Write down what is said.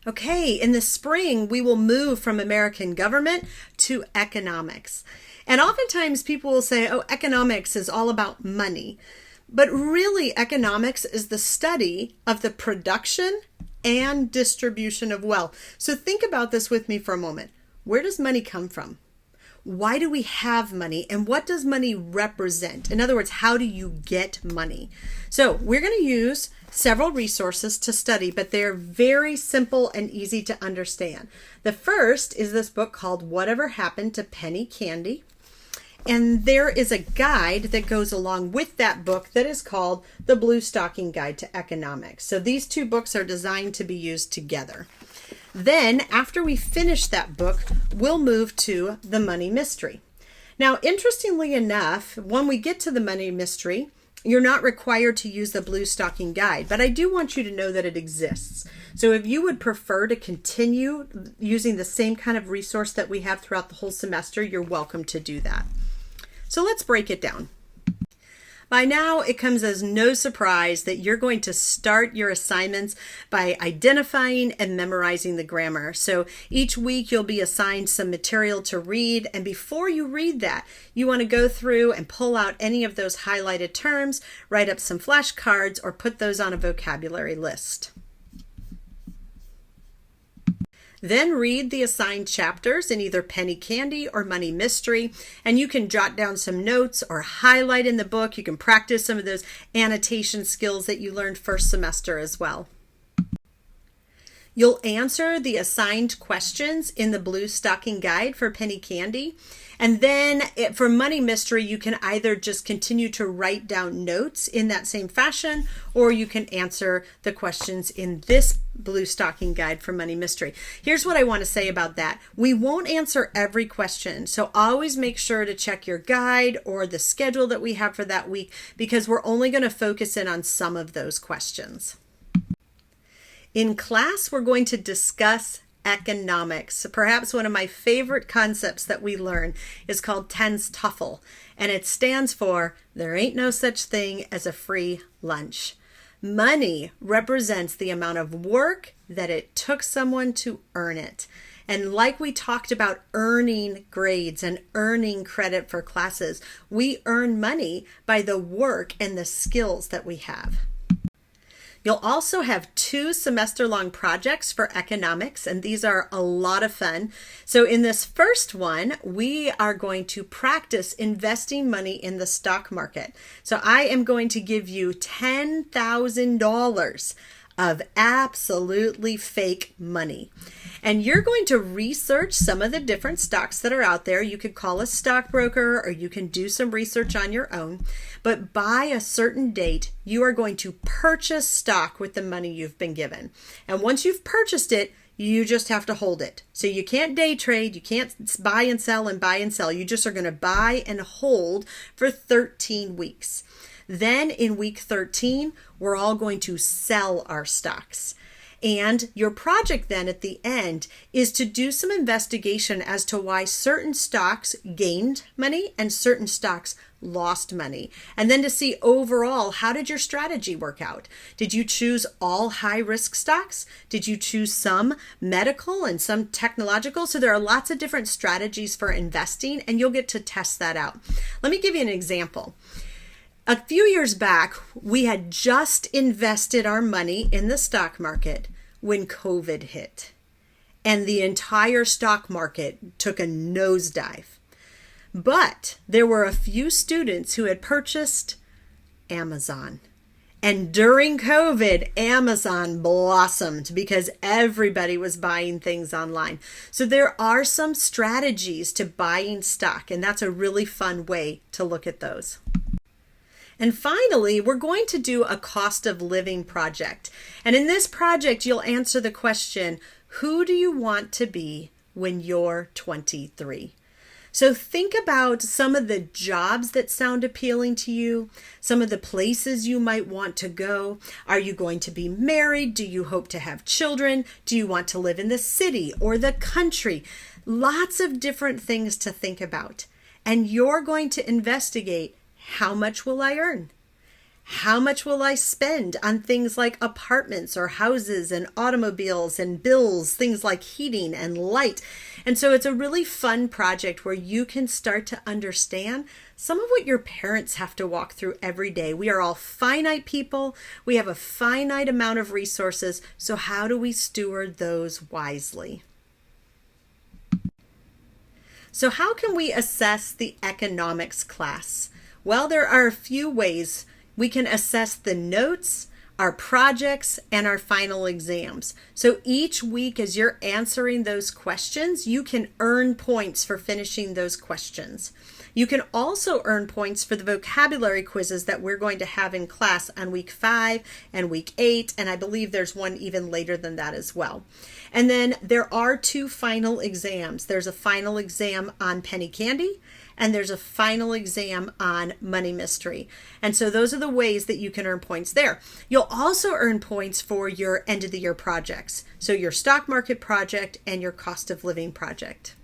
Okay, in the spring, we will move from American government to economics. And oftentimes people will say, oh, economics is all about money. But really, economics is the study of the production and distribution of wealth. So think about this with me for a moment. Where does money come from? Why do we have money, and what does money represent? In other words, how do you get money? So we're going to use several resources to study, but they're very simple and easy to understand. The first is this book called Whatever Happened to Penny Candy. And there is a guide that goes along with that book that is called The Blue Stocking Guide to Economics. So these two books are designed to be used together. Then, after we finish that book, we'll move to The Money Mystery. Now, interestingly enough, when we get to The Money Mystery, you're not required to use the Blue Stocking Guide, but I do want you to know that it exists. So if you would prefer to continue using the same kind of resource that we have throughout the whole semester, you're welcome to do that. So let's break it down. By now, it comes as no surprise that you're going to start your assignments by identifying and memorizing the grammar. So each week you'll be assigned some material to read, and before you read that, you want to go through and pull out any of those highlighted terms, write up some flashcards, or put those on a vocabulary list. Then read the assigned chapters in either Penny Candy or Money Mystery, and you can jot down some notes or highlight in the book. You can practice some of those annotation skills that you learned first semester as well. You'll answer the assigned questions in the Blue Stocking Guide for Penny Candy. And then for Money Mystery, you can either just continue to write down notes in that same fashion, or you can answer the questions in this Blue Stocking Guide for Money Mystery. Here's what I want to say about that. We won't answer every question, so always make sure to check your guide or the schedule that we have for that week, because we're only going to focus in on some of those questions. In class, we're going to discuss economics. Perhaps one of my favorite concepts that we learn is called TENS TOEFL, and it stands for there ain't no such thing as a free lunch. Money represents the amount of work that it took someone to earn it. And like we talked about earning grades and earning credit for classes, we earn money by the work and the skills that we have. You'll also have 2 semester-long projects for economics, and these are a lot of fun. So in this first one, we are going to practice investing money in the stock market. So I am going to give you $10,000 of absolutely fake money. And you're going to research some of the different stocks that are out there. You could call a stockbroker, or you can do some research on your own. But by a certain date, you are going to purchase stock with the money you've been given. And once you've purchased it, you just have to hold it. So you can't day trade, you can't buy and sell and buy and sell. You just are going to buy and hold for 13 weeks. Then in week 13, we're all going to sell our stocks. And your project then at the end is to do some investigation as to why certain stocks gained money and certain stocks lost money. And then to see overall, how did your strategy work out? Did you choose all high risk stocks? Did you choose some medical and some technological? So there are lots of different strategies for investing, and you'll get to test that out. Let me give you an example. A few years back, we had just invested our money in the stock market when COVID hit, and the entire stock market took a nosedive. But there were a few students who had purchased Amazon. And during COVID, Amazon blossomed because everybody was buying things online. So there are some strategies to buying stock, and that's a really fun way to look at those. And finally, we're going to do a cost of living project. And in this project, you'll answer the question, who do you want to be when you're 23? So think about some of the jobs that sound appealing to you, some of the places you might want to go. Are you going to be married? Do you hope to have children? Do you want to live in the city or the country? Lots of different things to think about. And you're going to investigate, how much will I earn? How much will I spend on things like apartments or houses and automobiles and bills, things like heating and light? And so it's a really fun project where you can start to understand some of what your parents have to walk through every day. We are all finite people. We have a finite amount of resources. So how do we steward those wisely? So how can we assess the economics class? Well, there are a few ways. We can assess the notes, our projects, and our final exams. So each week as you're answering those questions, you can earn points for finishing those questions. You can also earn points for the vocabulary quizzes that we're going to have in class on week 5 and week 8, and I believe there's one even later than that as well. And then there are 2 final exams. There's a final exam on penny candy, and there's a final exam on money mystery. And so those are the ways that you can earn points there. You'll also earn points for your end of the year projects. So your stock market project and your cost of living project.